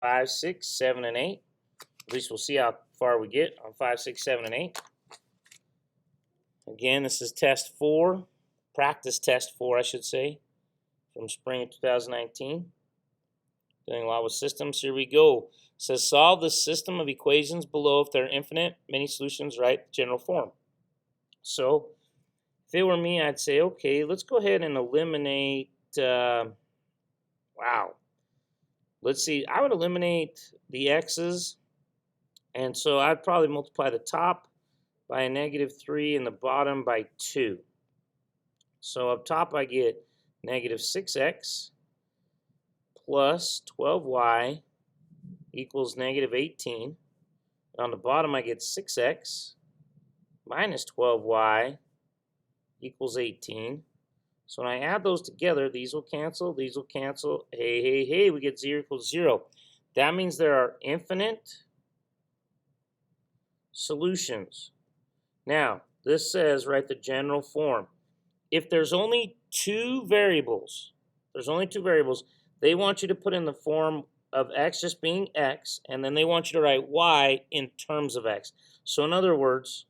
5, 6, 7, and 8. At least we'll see how far we get on 5, 6, 7, and 8. Again, this is test 4, practice test 4, I should say, from spring of 2019. Doing a lot with systems. Here we go. It says solve the system of equations below if there are infinite, many solutions, write general form. So if it were me, I'd say, okay, let's go ahead and eliminate, let's see, I would eliminate the x's, and so I'd probably multiply the top by a -3 and the bottom by 2. So up top I get -6x plus 12y equals -18. On the bottom I get 6x minus 12y equals 18. So when I add those together, these will cancel, these will cancel. Hey, we get 0 equals 0. That means there are infinite solutions. Now, this says write the general form. If there's only two variables, they want you to put in the form of x just being x, and then they want you to write y in terms of x. So in other words,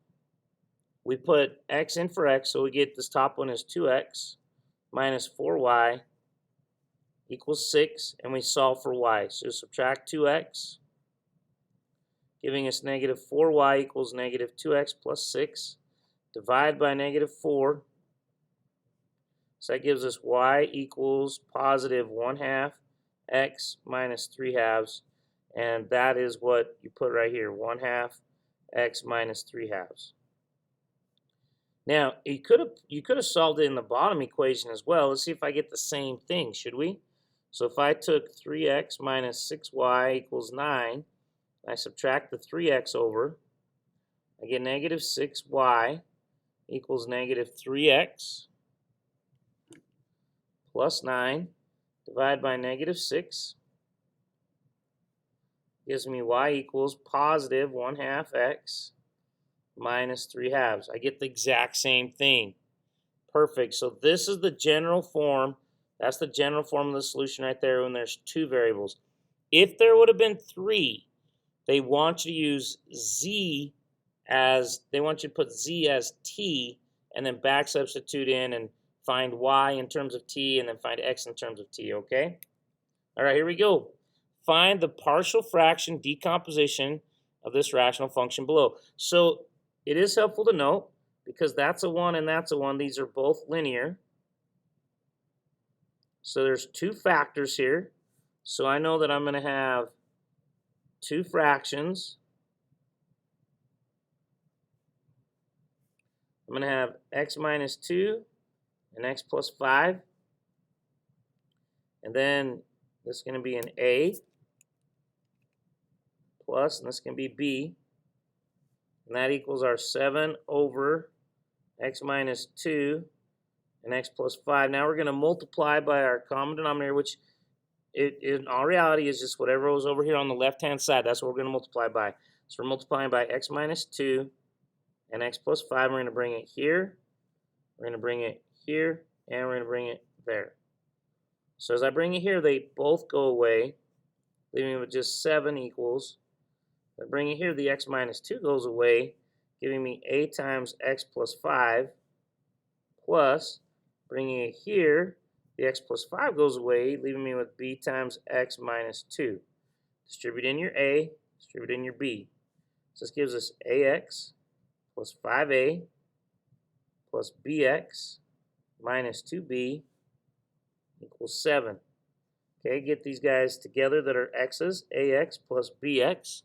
we put x in for x, so we get this top one is 2x minus 4y equals 6, and we solve for y. So subtract 2x, giving us -4y equals -2x plus 6. Divide by -4. So that gives us y equals positive 1/2 x minus 3/2. And that is what you put right here, 1/2 x minus 3/2. Now, you could have solved it in the bottom equation as well. Let's see if I get the same thing, should we? So if I took 3x minus 6y equals 9, I subtract the 3x over, I get -6y equals -3x plus 9, divide by -6, gives me y equals positive 1/2 x minus 3/2. I get the exact same thing. Perfect. So this is the general form. That's the general form of the solution right there when there's two variables. If there would have been 3, they want you to use z as, they want you to put z as t and then back substitute in and find y in terms of t and then find x in terms of t, okay? All right, here we go. Find the partial fraction decomposition of this rational function below. So it is helpful to note, because that's a 1 and that's a 1, these are both linear. So there's two factors here. So I know that I'm going to have two fractions. I'm going to have x minus 2 and x plus 5. And then this is going to be an a plus, and this can be b. And that equals our 7 over x minus 2 and x plus 5. Now we're going to multiply by our common denominator, which in all reality is just whatever was over here on the left-hand side. That's what we're going to multiply by. So we're multiplying by x minus 2 and x plus 5. We're going to bring it here, we're going to bring it here, and we're going to bring it there. So as I bring it here, they both go away, leaving me with just 7 equals. If I bring it here, the x minus 2 goes away, giving me a times x plus 5, plus, bringing it here, the x plus 5 goes away, leaving me with b times x minus 2. Distribute in your a, distribute in your b. So this gives us ax plus 5a plus bx minus 2b equals 7. Okay, get these guys together that are x's, ax plus bx.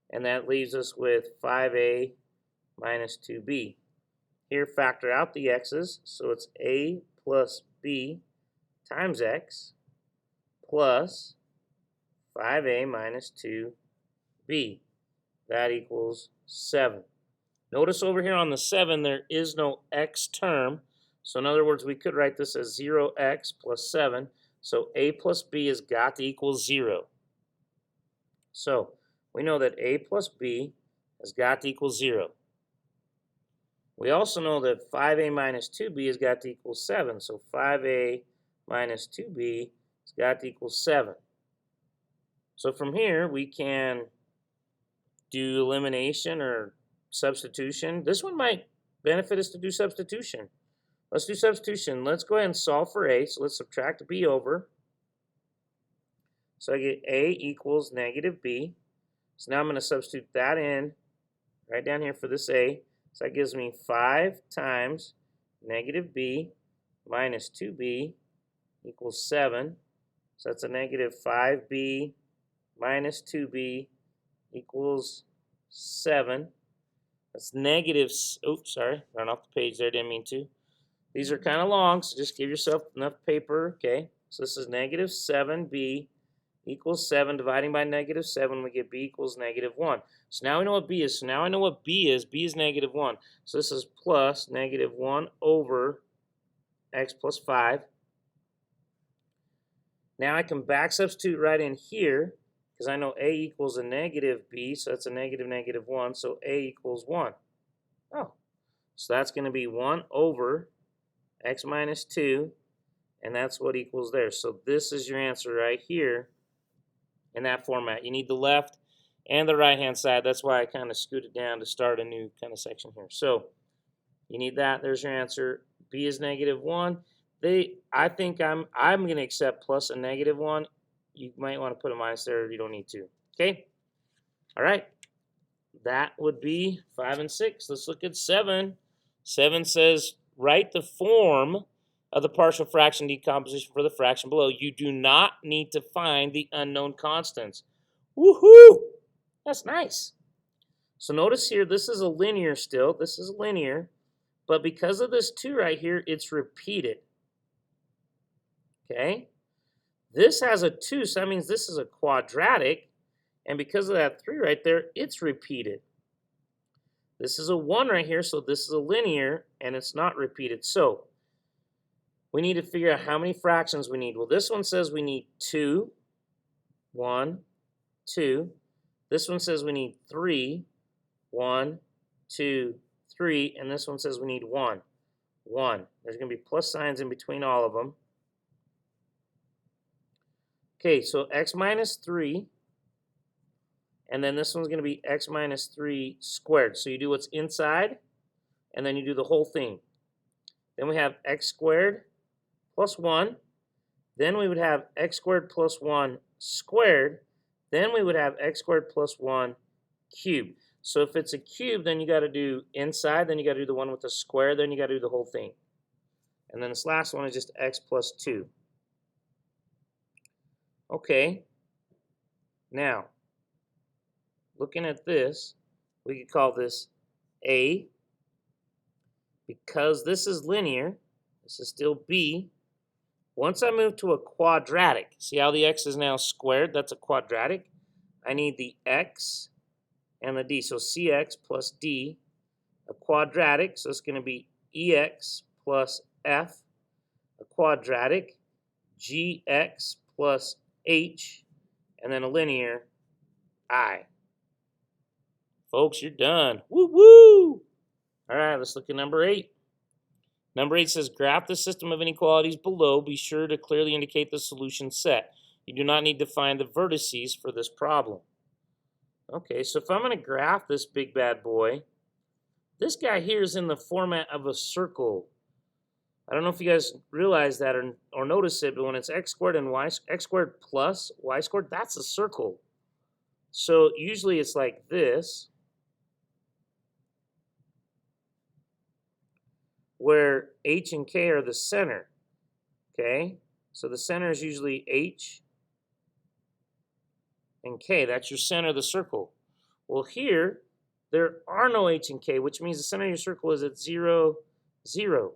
And that leaves us with 5a minus 2b. Here, factor out the x's, so it's a plus b times x plus 5a minus 2b. That equals 7. Notice over here on the 7, there is no x term. So in other words, we could write this as 0x plus 7. So a plus b has got to equal 0. So we know that a plus b has got to equal 0. We also know that 5a minus 2b has got to equal 7. So 5a minus 2b has got to equal 7. So from here, we can do elimination or substitution. This one might benefit us to do substitution. Let's do substitution. Let's go ahead and solve for a. So let's subtract b over. So I get a equals negative b. So now I'm going to substitute that in right down here for this a. So that gives me 5 times negative b minus 2b equals 7. So that's a negative 5b minus 2b equals 7. That's negative, oops, sorry, ran off the page there, didn't mean to. These are kind of long, so just give yourself enough paper, okay? So this is negative 7b equals 7. Dividing by negative 7, we get b equals negative 1. So now we know what b is. So now I know what b is. B is negative 1. So this is plus negative 1 over x plus 5. Now I can back substitute right in here because I know a equals a negative b, so that's a negative negative 1, so a equals 1. Oh, so that's going to be 1 over x minus 2, and that's what equals there. So this is your answer right here in that format. You need the left and the right-hand side. That's why I kind of scooted down to start a new kind of section here. So you need that. There's your answer. B is negative 1. I think I'm going to accept plus a negative 1. You might want to put a minus there. You don't need to. Okay? All right. That would be 5 and 6. Let's look at 7. 7 says, write the form of the partial fraction decomposition for the fraction below. You do not need to find the unknown constants. Woohoo! That's nice. So notice here, this is a linear still. This is linear. But because of this 2 right here, it's repeated. Okay? This has a 2, so that means this is a quadratic. And because of that 3 right there, it's repeated. This is a 1 right here, so this is a linear, and it's not repeated. So we need to figure out how many fractions we need. Well, this one says we need 2, 1, 2. This one says we need 3, 1, 2, 3. And this one says we need 1, 1. There's going to be plus signs in between all of them. Okay, so x minus 3. And then this one's going to be x minus 3 squared. So you do what's inside, and then you do the whole thing. Then we have x squared plus 1. Then we would have x squared plus 1 squared. Then we would have x squared plus 1 cubed. So if it's a cube, then you got to do inside. Then you got to do the one with the square. Then you got to do the whole thing. And then this last one is just x plus 2. Okay. Now, looking at this, we could call this A. Because this is linear, this is still B. Once I move to a quadratic, see how the x is now squared? That's a quadratic. I need the x and the d. So cx plus d, a quadratic. So it's going to be ex plus f, a quadratic, gx plus h, and then a linear I. Folks, you're done. Woo woo! All right, let's look at number 8. Number 8 says, graph the system of inequalities below. Be sure to clearly indicate the solution set. You do not need to find the vertices for this problem. Okay, so if I'm going to graph this big bad boy, this guy here is in the format of a circle. I don't know if you guys realize that or notice it, but when it's x squared and x squared plus y squared, that's a circle. So usually it's like this, where h and k are the center. Okay, so the center is usually h and k. That's your center of the circle. Well, here there are no h and k, which means the center of your circle is at 0, 0.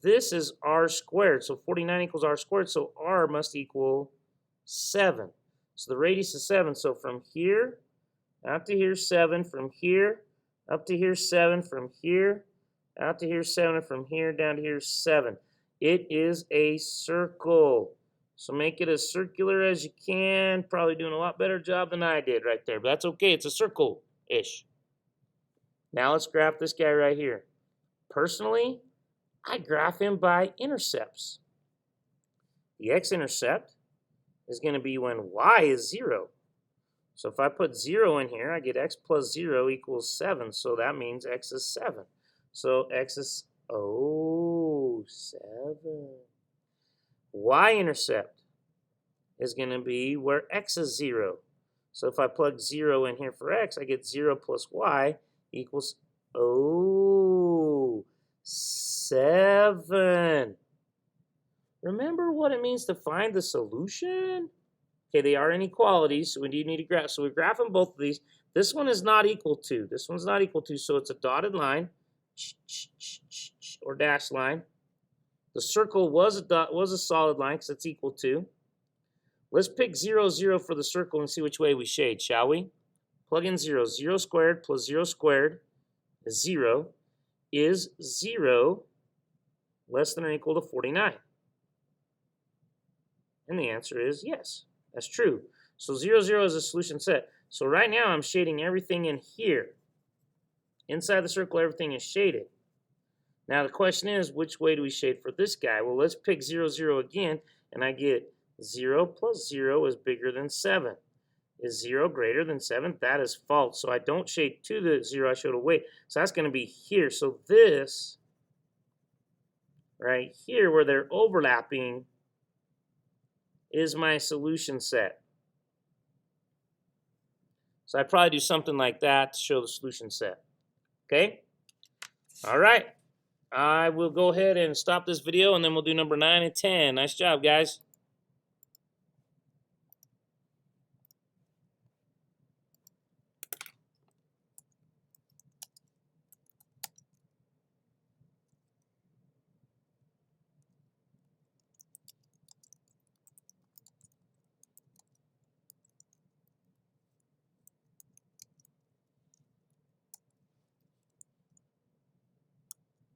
This is r squared, so 49 equals r squared, so r must equal 7. So the radius is 7. So from here out to here 7, from here up to here 7, from here out to here 7, and from here down to here 7. It is a circle. So make it as circular as you can. Probably doing a lot better job than I did right there, but that's okay. It's a circle-ish. Now let's graph this guy right here. Personally, I graph him by intercepts. The x-intercept is going to be when y is 0. So if I put 0 in here, I get x plus 0 equals 7. So that means x is 7. So x is, 7. Y-intercept is going to be where x is 0. So if I plug 0 in here for x, I get 0 plus y equals, 7. Remember what it means to find the solution? Okay, they are inequalities, so we do need to graph. So we're graphing both of these. This one is not equal to. This one's not equal to, so it's a dotted line or dashed line. The circle was a solid line because it's equal to. Let's pick 0, 0 for the circle and see which way we shade, shall we? Plug in 0. 0 squared plus 0 squared is 0. Is 0 less than or equal to 49? And the answer is yes. That's true. So 0, 0 is a solution set. So right now I'm shading everything in here. Inside the circle, everything is shaded. Now the question is, which way do we shade for this guy? Well, let's pick 0, 0 again, and I get 0 plus 0 is bigger than 7. Is 0 greater than 7? That is false. So I don't shade to the 0, I shade away. So that's going to be here. So this, right here where they're overlapping, is my solution set. So I'd probably do something like that to show the solution set. Okay? All right. I will go ahead and stop this video, and then we'll do number 9 and 10. Nice job, guys.